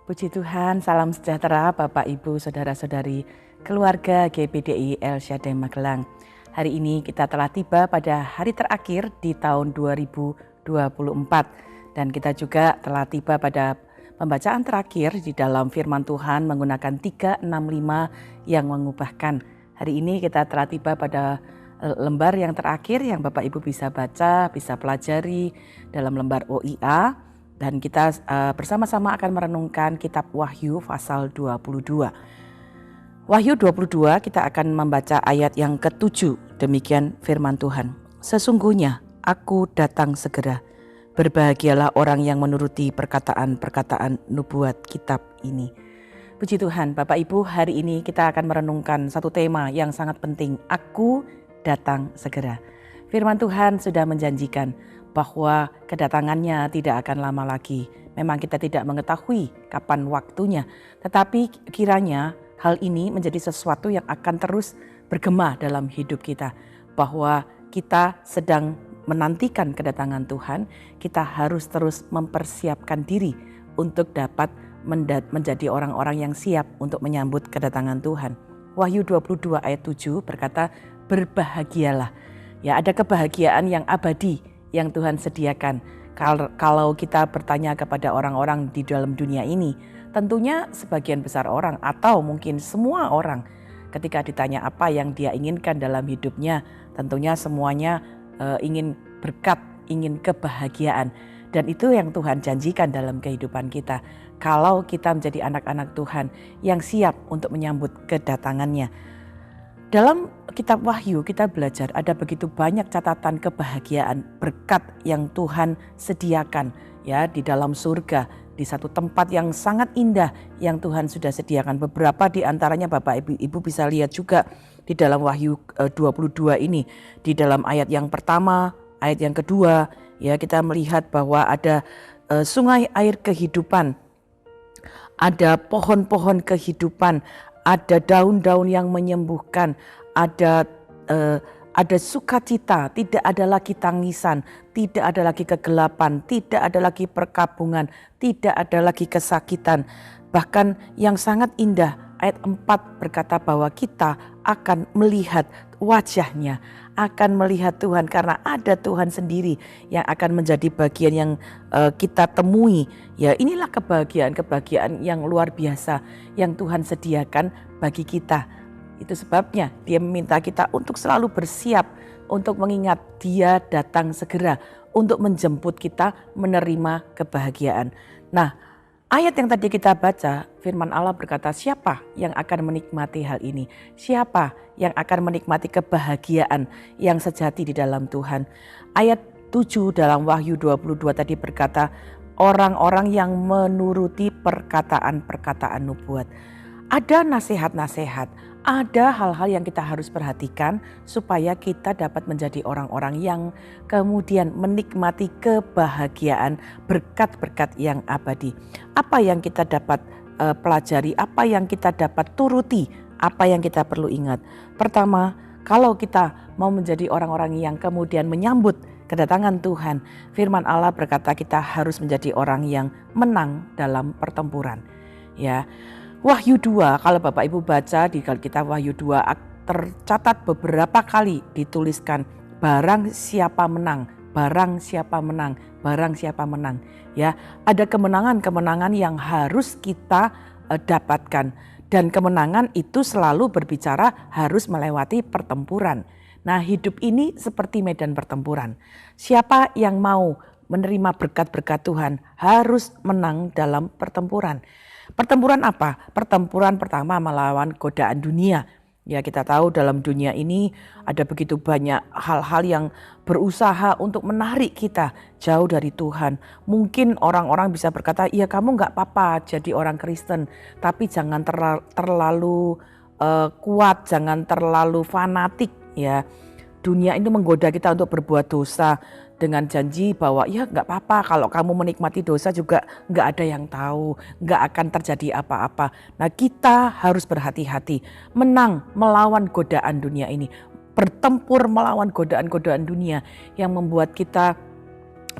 Puji Tuhan, salam sejahtera Bapak Ibu Saudara-saudari keluarga GPDI El Shaddai Magelang. Hari ini kita telah tiba pada hari terakhir di tahun 2024 dan kita juga telah tiba pada pembacaan terakhir di dalam firman Tuhan menggunakan 365 yang mengubahkan. Hari ini kita telah tiba pada lembar yang terakhir yang Bapak Ibu bisa baca, bisa pelajari dalam lembar OIA. Dan kita bersama-sama akan merenungkan kitab Wahyu pasal 22. Wahyu 22 kita akan membaca ayat yang ke-7. Demikian firman Tuhan. Sesungguhnya aku datang segera. Berbahagialah orang yang menuruti perkataan-perkataan nubuat kitab ini. Puji Tuhan, Bapak Ibu, hari ini kita akan merenungkan satu tema yang sangat penting. Aku datang segera. Firman Tuhan sudah menjanjikan bahwa kedatangannya tidak akan lama lagi. Memang kita tidak mengetahui kapan waktunya, tetapi kiranya hal ini menjadi sesuatu yang akan terus bergema dalam hidup kita. Bahwa kita sedang menantikan kedatangan Tuhan, kita harus terus mempersiapkan diri untuk dapat menjadi orang-orang yang siap untuk menyambut kedatangan Tuhan. Wahyu 22 ayat 7 berkata, berbahagialah. Ya, ada kebahagiaan yang abadi yang Tuhan sediakan. Kalau kita bertanya kepada orang-orang di dalam dunia ini, tentunya sebagian besar orang atau mungkin semua orang ketika ditanya apa yang dia inginkan dalam hidupnya, tentunya semuanya ingin berkat, ingin kebahagiaan. Dan itu yang Tuhan janjikan dalam kehidupan kita. Kalau kita menjadi anak-anak Tuhan yang siap untuk menyambut kedatangannya. Dalam kitab Wahyu kita belajar ada begitu banyak catatan kebahagiaan, berkat yang Tuhan sediakan ya di dalam surga, di satu tempat yang sangat indah yang Tuhan sudah sediakan. Beberapa di antaranya Bapak Ibu bisa lihat juga di dalam Wahyu 22 ini. Di dalam ayat yang pertama, ayat yang kedua ya kita melihat bahwa ada sungai air kehidupan, ada pohon-pohon kehidupan, ada daun-daun yang menyembuhkan, ada sukacita, tidak ada lagi tangisan, tidak ada lagi kegelapan, tidak ada lagi perkabungan, tidak ada lagi kesakitan. Bahkan yang sangat indah, ayat 4 berkata bahwa kita akan melihat wajahnya, akan melihat Tuhan karena ada Tuhan sendiri yang akan menjadi bagian yang kita temui. Ya, inilah kebahagiaan yang luar biasa yang Tuhan sediakan bagi kita. Itu sebabnya Dia meminta kita untuk selalu bersiap untuk mengingat Dia datang segera untuk menjemput kita menerima kebahagiaan. Nah, ayat yang tadi kita baca, firman Allah berkata, siapa yang akan menikmati hal ini? Siapa yang akan menikmati kebahagiaan yang sejati di dalam Tuhan? Ayat 7 dalam Wahyu 22 tadi berkata, orang-orang yang menuruti perkataan-perkataan nubuat. Ada nasihat-nasihat, ada hal-hal yang kita harus perhatikan supaya kita dapat menjadi orang-orang yang kemudian menikmati kebahagiaan, berkat-berkat yang abadi. Apa yang kita dapat pelajari, apa yang kita dapat turuti, apa yang kita perlu ingat. Pertama, kalau kita mau menjadi orang-orang yang kemudian menyambut kedatangan Tuhan, firman Allah berkata kita harus menjadi orang yang menang dalam pertempuran. Ya, Wahyu 2, kalau Bapak Ibu baca di kitab Wahyu 2 tercatat beberapa kali dituliskan barang siapa menang, barang siapa menang, barang siapa menang. Ya, ada kemenangan-kemenangan yang harus kita dapatkan dan kemenangan itu selalu berbicara harus melewati pertempuran. Nah, hidup ini seperti medan pertempuran. Siapa yang mau menerima berkat-berkat Tuhan harus menang dalam pertempuran. Pertempuran apa? Pertempuran pertama melawan godaan dunia. Ya, kita tahu dalam dunia ini ada begitu banyak hal-hal yang berusaha untuk menarik kita jauh dari Tuhan. Mungkin orang-orang bisa berkata, ya kamu gak apa-apa jadi orang Kristen, tapi jangan terlalu kuat, jangan terlalu fanatik ya. Dunia itu menggoda kita untuk berbuat dosa dengan janji bahwa ya gak apa-apa kalau kamu menikmati dosa juga gak ada yang tahu, gak akan terjadi apa-apa. Nah, kita harus berhati-hati menang melawan godaan dunia ini, bertempur melawan godaan-godaan dunia yang membuat kita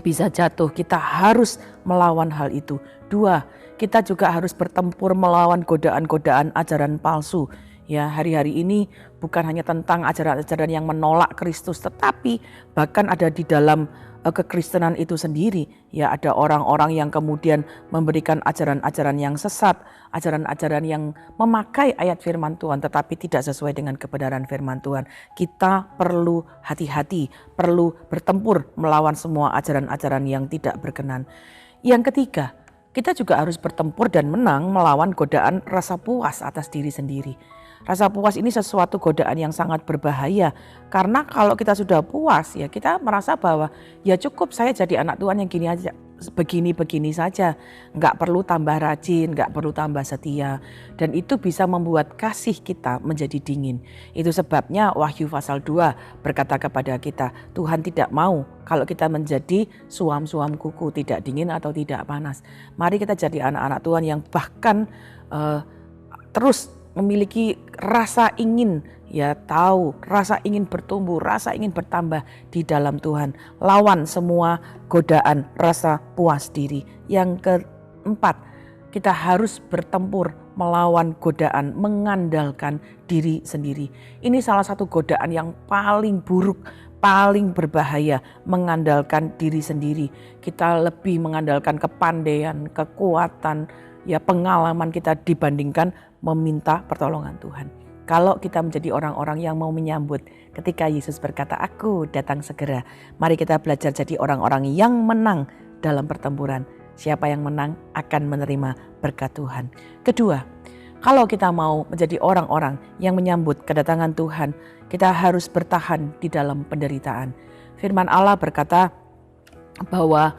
bisa jatuh, kita harus melawan hal itu. Dua, kita juga harus bertempur melawan godaan-godaan ajaran palsu. Ya, hari-hari ini bukan hanya tentang ajaran-ajaran yang menolak Kristus, tetapi bahkan ada di dalam kekristenan itu sendiri. Ya, ada orang-orang yang kemudian memberikan ajaran-ajaran yang sesat, ajaran-ajaran yang memakai ayat firman Tuhan tetapi tidak sesuai dengan kebenaran firman Tuhan. Kita perlu hati-hati, perlu bertempur melawan semua ajaran-ajaran yang tidak berkenan. Yang ketiga, kita juga harus bertempur dan menang melawan godaan rasa puas atas diri sendiri. Rasa puas ini sesuatu godaan yang sangat berbahaya, karena kalau kita sudah puas ya kita merasa bahwa ya cukup saya jadi anak Tuhan yang gini aja, begini-begini saja, nggak perlu tambah rajin, nggak perlu tambah setia, dan itu bisa membuat kasih kita menjadi dingin. Itu sebabnya Wahyu pasal 2 berkata kepada kita, Tuhan tidak mau kalau kita menjadi suam-suam kuku, tidak dingin atau tidak panas. Mari kita jadi anak-anak Tuhan yang bahkan terus memiliki rasa ingin tahu, rasa ingin bertumbuh, rasa ingin bertambah di dalam Tuhan. Lawan semua godaan rasa puas diri. Yang keempat, kita harus bertempur melawan godaan mengandalkan diri sendiri. Ini salah satu godaan yang paling buruk, paling berbahaya, mengandalkan diri sendiri. Kita lebih mengandalkan kepandaian, kekuatan, pengalaman kita dibandingkan meminta pertolongan Tuhan. Kalau kita menjadi orang-orang yang mau menyambut ketika Yesus berkata, "Aku datang segera." Mari kita belajar jadi orang-orang yang menang dalam pertempuran. Siapa yang menang akan menerima berkat Tuhan. Kedua, kalau kita mau menjadi orang-orang yang menyambut kedatangan Tuhan, kita harus bertahan di dalam penderitaan. Firman Allah berkata bahwa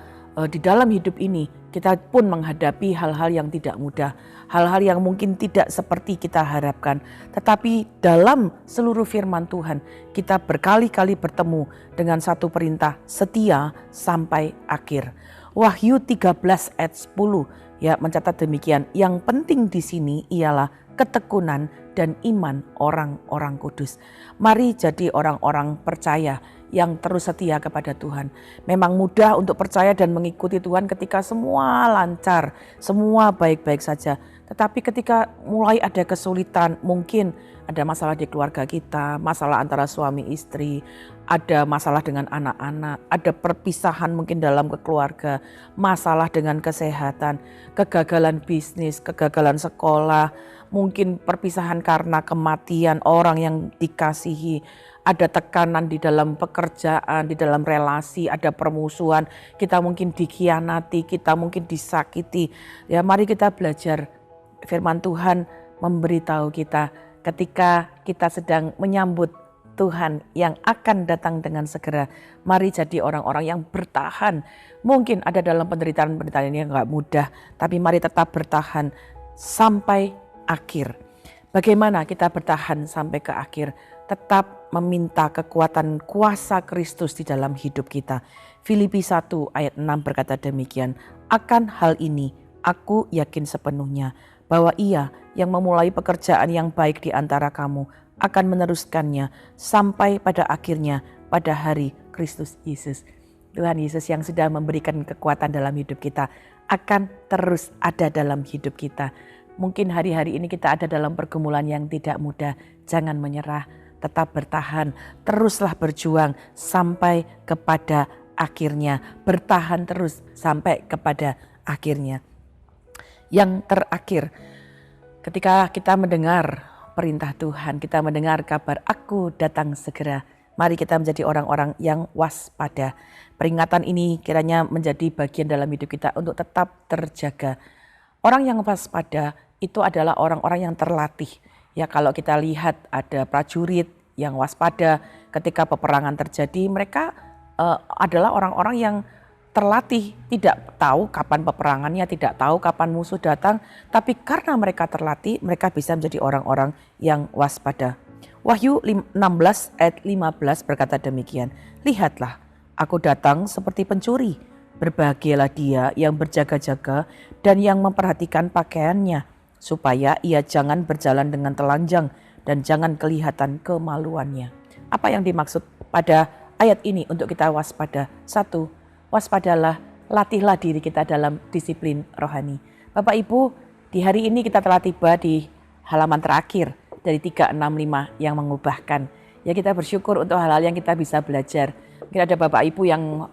di dalam hidup ini kita pun menghadapi hal-hal yang tidak mudah, hal-hal yang mungkin tidak seperti kita harapkan. Tetapi dalam seluruh firman Tuhan kita berkali-kali bertemu dengan satu perintah, setia sampai akhir. Wahyu 13 ayat 10 mencatat demikian. Yang penting di sini ialah ketekunan dan iman orang-orang kudus. Mari jadi orang-orang percaya yang terus setia kepada Tuhan. Memang mudah untuk percaya dan mengikuti Tuhan ketika semua lancar, semua baik-baik saja. Tetapi ketika mulai ada kesulitan, mungkin ada masalah di keluarga kita, masalah antara suami istri, ada masalah dengan anak-anak, ada perpisahan mungkin dalam keluarga, masalah dengan kesehatan, kegagalan bisnis, kegagalan sekolah, mungkin perpisahan karena kematian orang yang dikasihi, ada tekanan di dalam pekerjaan, di dalam relasi, ada permusuhan, kita mungkin dikhianati, kita mungkin disakiti. Ya, mari kita belajar. Firman Tuhan memberitahu kita ketika kita sedang menyambut Tuhan yang akan datang dengan segera. Mari jadi orang-orang yang bertahan. Mungkin ada dalam penderitaan-penderitaan ini yang gak mudah, tapi mari tetap bertahan sampai akhir. Bagaimana kita bertahan sampai ke akhir? Tetap meminta kekuatan kuasa Kristus di dalam hidup kita. Filipi 1 ayat 6 berkata demikian, "Akan hal ini aku yakin sepenuhnya bahwa Ia yang memulai pekerjaan yang baik di antara kamu akan meneruskannya sampai pada akhirnya pada hari Kristus Yesus." Tuhan Yesus yang sudah memberikan kekuatan dalam hidup kita akan terus ada dalam hidup kita. Mungkin hari-hari ini kita ada dalam pergumulan yang tidak mudah. Jangan menyerah, tetap bertahan, teruslah berjuang sampai kepada akhirnya. Bertahan terus sampai kepada akhirnya. Yang terakhir, ketika kita mendengar perintah Tuhan, kita mendengar kabar "Aku datang segera", mari kita menjadi orang-orang yang waspada. Peringatan ini kiranya menjadi bagian dalam hidup kita untuk tetap terjaga. Orang yang waspada itu adalah orang-orang yang terlatih. Ya, kalau kita lihat ada prajurit yang waspada ketika peperangan terjadi, mereka adalah orang-orang yang terlatih, tidak tahu kapan peperangannya, tidak tahu kapan musuh datang, tapi karena mereka terlatih, mereka bisa menjadi orang-orang yang waspada. Wahyu 16 ayat 15 berkata demikian, "Lihatlah, aku datang seperti pencuri. Berbahagialah dia yang berjaga-jaga dan yang memperhatikan pakaiannya, supaya ia jangan berjalan dengan telanjang dan jangan kelihatan kemaluannya." Apa yang dimaksud pada ayat ini untuk kita waspada? Satu, waspadalah, latihlah diri kita dalam disiplin rohani. Bapak Ibu, di hari ini kita telah tiba di halaman terakhir dari 365 yang mengubahkan. Ya, kita bersyukur untuk hal-hal yang kita bisa belajar. Mungkin ada Bapak Ibu yang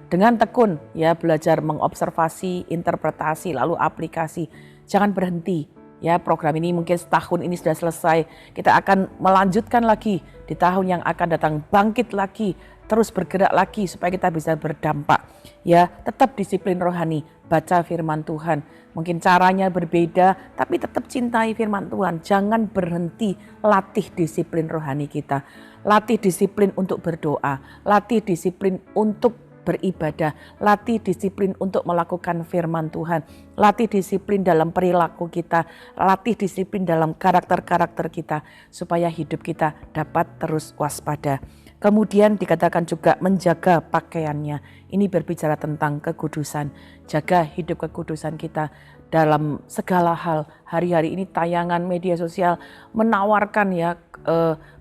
dengan tekun ya belajar mengobservasi, interpretasi, lalu aplikasi. Jangan berhenti. Ya, program ini mungkin setahun ini sudah selesai. Kita akan melanjutkan lagi di tahun yang akan datang, bangkit lagi, terus bergerak lagi supaya kita bisa berdampak. Ya, tetap disiplin rohani, baca firman Tuhan. Mungkin caranya berbeda, tapi tetap cintai firman Tuhan. Jangan berhenti latih disiplin rohani kita. Latih disiplin untuk berdoa, latih disiplin untuk beribadah, latih disiplin untuk melakukan firman Tuhan, latih disiplin dalam perilaku kita, latih disiplin dalam karakter-karakter kita, supaya hidup kita dapat terus waspada. Kemudian dikatakan juga menjaga pakaiannya. Ini berbicara tentang kekudusan. Jaga hidup kekudusan kita dalam segala hal. Hari-hari ini tayangan media sosial menawarkan ya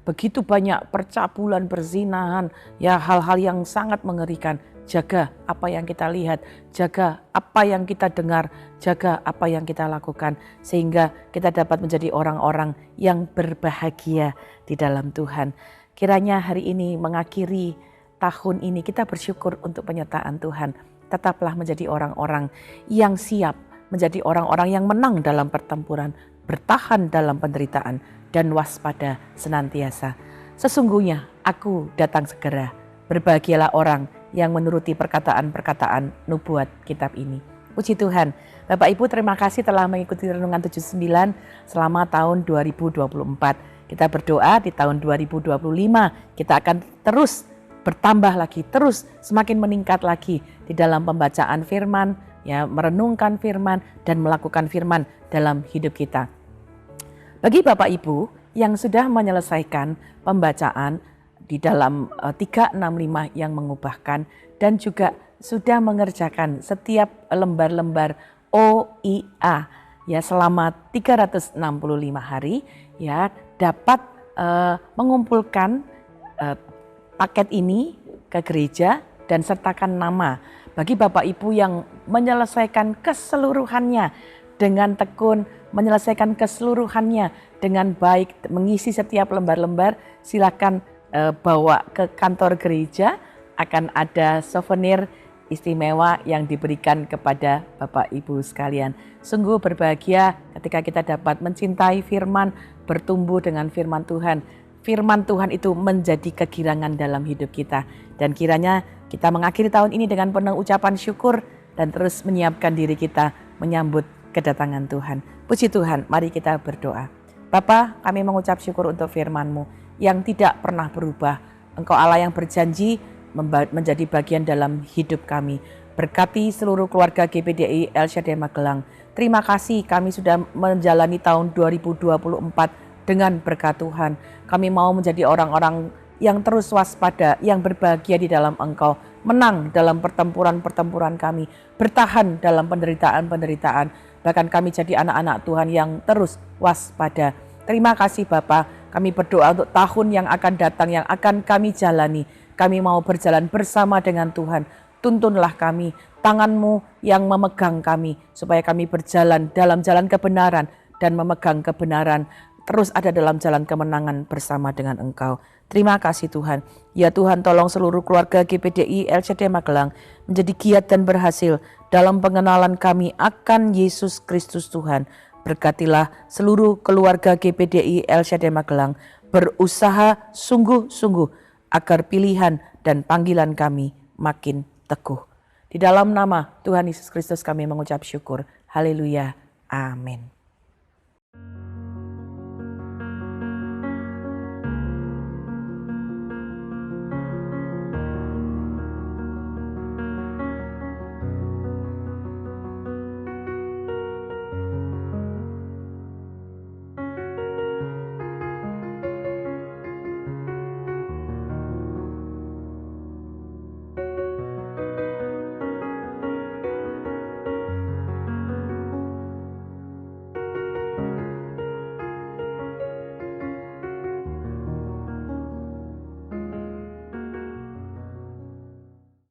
begitu banyak percabulan, perzinahan, ya hal-hal yang sangat mengerikan. Jaga apa yang kita lihat, jaga apa yang kita dengar, jaga apa yang kita lakukan, sehingga kita dapat menjadi orang-orang yang berbahagia di dalam Tuhan. Kiranya hari ini mengakhiri tahun ini kita bersyukur untuk penyertaan Tuhan. Tetaplah menjadi orang-orang yang siap, menjadi orang-orang yang menang dalam pertempuran, bertahan dalam penderitaan, dan waspada senantiasa. Sesungguhnya aku datang segera. Berbahagialah orang yang menuruti perkataan-perkataan nubuat kitab ini. Puji Tuhan. Bapak Ibu, terima kasih telah mengikuti Renungan 79 selama tahun 2024. Kita berdoa di tahun 2025 kita akan terus bertambah lagi, terus semakin meningkat lagi di dalam pembacaan firman, ya, merenungkan firman dan melakukan firman dalam hidup kita. Bagi Bapak Ibu yang sudah menyelesaikan pembacaan di dalam 365 yang mengubahkan dan juga sudah mengerjakan setiap lembar-lembar OIA ya selama 365 hari, ya dapat mengumpulkan paket ini ke gereja dan sertakan nama. Bagi Bapak Ibu yang menyelesaikan keseluruhannya dengan tekun, menyelesaikan keseluruhannya dengan baik, mengisi setiap lembar-lembar, silakan bawa ke kantor gereja. Akan ada souvenir istimewa yang diberikan kepada Bapak Ibu sekalian. Sungguh berbahagia ketika kita dapat mencintai firman, bertumbuh dengan firman Tuhan. Firman Tuhan itu menjadi kegirangan dalam hidup kita. Dan kiranya kita mengakhiri tahun ini dengan penuh ucapan syukur dan terus menyiapkan diri kita menyambut kedatangan Tuhan. Puji Tuhan, mari kita berdoa. Bapa, kami mengucap syukur untuk firman-Mu yang tidak pernah berubah. Engkau Allah yang berjanji menjadi bagian dalam hidup kami. Berkati seluruh keluarga GPDI El Shaddai Magelang. Terima kasih kami sudah menjalani tahun 2024 dengan berkat Tuhan. Kami mau menjadi orang-orang yang terus waspada, yang berbahagia di dalam Engkau. Menang dalam pertempuran-pertempuran kami. Bertahan dalam penderitaan-penderitaan. Bahkan kami jadi anak-anak Tuhan yang terus waspada. Terima kasih Bapa. Kami berdoa untuk tahun yang akan datang, yang akan kami jalani. Kami mau berjalan bersama dengan Tuhan. Tuntunlah kami, tangan-Mu yang memegang kami, supaya kami berjalan dalam jalan kebenaran dan memegang kebenaran. Terus ada dalam jalan kemenangan bersama dengan Engkau. Terima kasih Tuhan. Ya Tuhan, tolong seluruh keluarga GPDI El Shaddai Magelang menjadi giat dan berhasil dalam pengenalan kami akan Yesus Kristus Tuhan. Berkatilah seluruh keluarga GPDI El Shaddai Magelang berusaha sungguh-sungguh agar pilihan dan panggilan kami makin teguh. Di dalam nama Tuhan Yesus Kristus kami mengucap syukur. Haleluya. Amin.